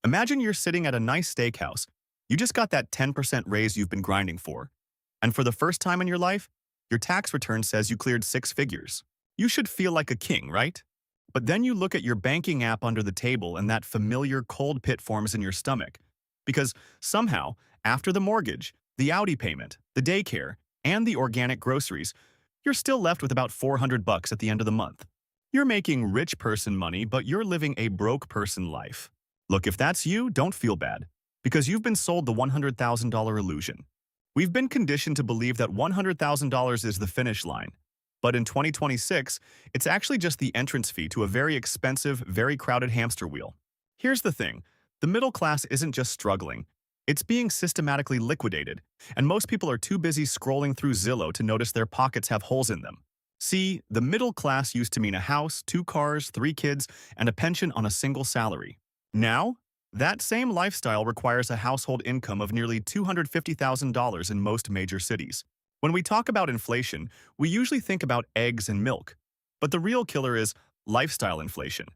Imagine you're sitting at a nice steakhouse. You just got that 10% raise you've been grinding for. And for the first time in your life, your tax return says you cleared six figures. You should feel like a king, right? But then you look at your banking app under the table and that familiar cold pit forms in your stomach. Because somehow, after the mortgage, the Audi payment, the daycare, and the organic groceries, you're still left with about 400 bucks at the end of the month. You're making rich person money, but you're living a broke person life. Look, if that's you, don't feel bad, because you've been sold the $100,000 illusion. We've been conditioned to believe that $100,000 is the finish line. But in 2026, it's actually just the entrance fee to a very expensive, very crowded hamster wheel. Here's the thing. The middle class isn't just struggling. It's being systematically liquidated, and most people are too busy scrolling through Zillow to notice their pockets have holes in them. See, the middle class used to mean a house, 2 cars, 3 kids, and a pension on a single salary. Now, that same lifestyle requires a household income of nearly $250,000 in most major cities. When we talk about inflation, we usually think about eggs and milk. But the real killer is lifestyle inflation,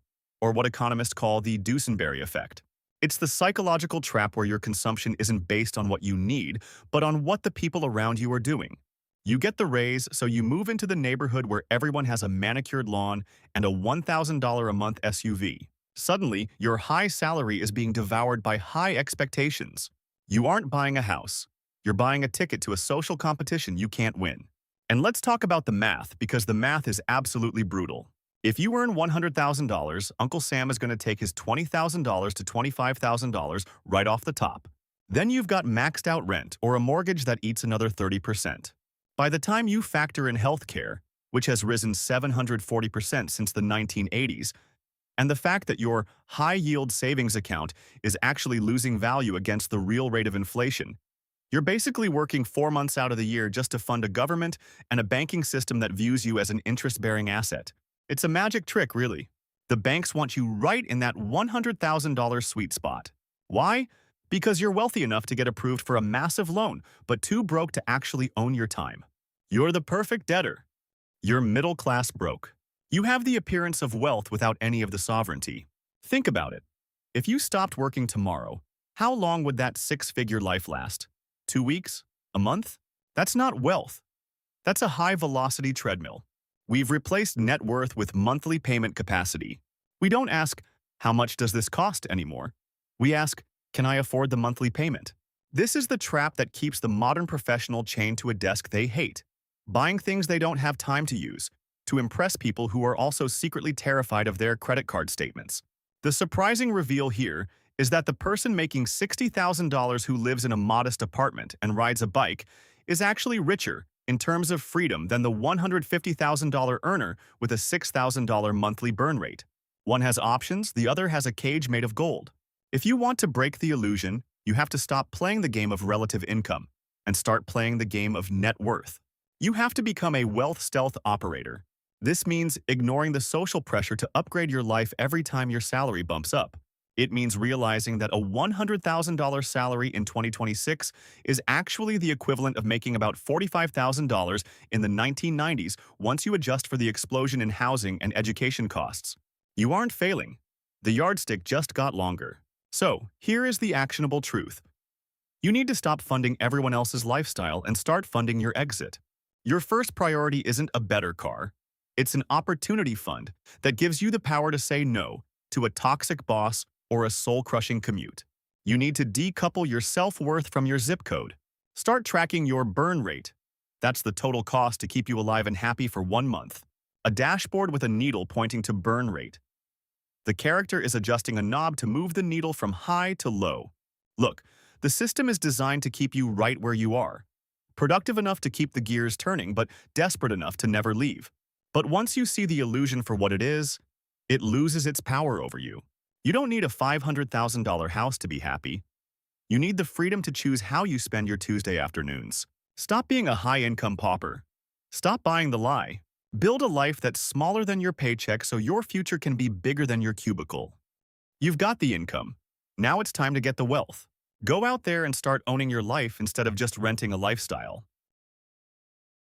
or what economists call the Duesenberry effect. It's the psychological trap where your consumption isn't based on what you need, but on what the people around you are doing. You get the raise, so you move into the neighborhood where everyone has a manicured lawn and a $1,000 a month SUV. Suddenly, your high salary is being devoured by high expectations. You aren't buying a house. You're buying a ticket to a social competition you can't win. And let's talk about the math, because the math is absolutely brutal. If you earn $100,000, Uncle Sam is going to take his $20,000 to $25,000 right off the top. Then you've got maxed out rent or a mortgage that eats another 30%. By the time you factor in healthcare, which has risen 740% since the 1980s, and the fact that your high-yield savings account is actually losing value against the real rate of inflation, you're basically working 4 months out of the year just to fund a government and a banking system that views you as an interest-bearing asset. It's a magic trick, really. The banks want you right in that $100,000 sweet spot. Why? Because you're wealthy enough to get approved for a massive loan, but too broke to actually own your time. You're the perfect debtor. You're middle-class broke. You have the appearance of wealth without any of the sovereignty. Think about it. If you stopped working tomorrow, how long would that six-figure life last? 2 weeks? A month? That's not wealth. That's a high-velocity treadmill. We've replaced net worth with monthly payment capacity. We don't ask, how much does this cost anymore? We ask, can I afford the monthly payment? This is the trap that keeps the modern professional chained to a desk they hate, buying things they don't have time to use, to impress people who are also secretly terrified of their credit card statements. The surprising reveal here is that the person making $60,000 who lives in a modest apartment and rides a bike is actually richer in terms of freedom than the $150,000 earner with a $6,000 monthly burn rate. One has options, the other has a cage made of gold. If you want to break the illusion, you have to stop playing the game of relative income and start playing the game of net worth. You have to become a wealth stealth operator. This means ignoring the social pressure to upgrade your life every time your salary bumps up. It means realizing that a $100,000 salary in 2026 is actually the equivalent of making about $45,000 in the 1990s once you adjust for the explosion in housing and education costs. You aren't failing. The yardstick just got longer. So, here is the actionable truth. You need to stop funding everyone else's lifestyle and start funding your exit. Your first priority isn't a better car. It's an opportunity fund that gives you the power to say no to a toxic boss or a soul-crushing commute. You need to decouple your self-worth from your zip code. Start tracking your burn rate. That's the total cost to keep you alive and happy for 1 month. A dashboard with a needle pointing to burn rate. The character is adjusting a knob to move the needle from high to low. Look, the system is designed to keep you right where you are. Productive enough to keep the gears turning, but desperate enough to never leave. But once you see the illusion for what it is, it loses its power over you. You don't need a $500,000 house to be happy. You need the freedom to choose how you spend your Tuesday afternoons. Stop being a high-income pauper. Stop buying the lie. Build a life that's smaller than your paycheck so your future can be bigger than your cubicle. You've got the income. Now it's time to get the wealth. Go out there and start owning your life instead of just renting a lifestyle.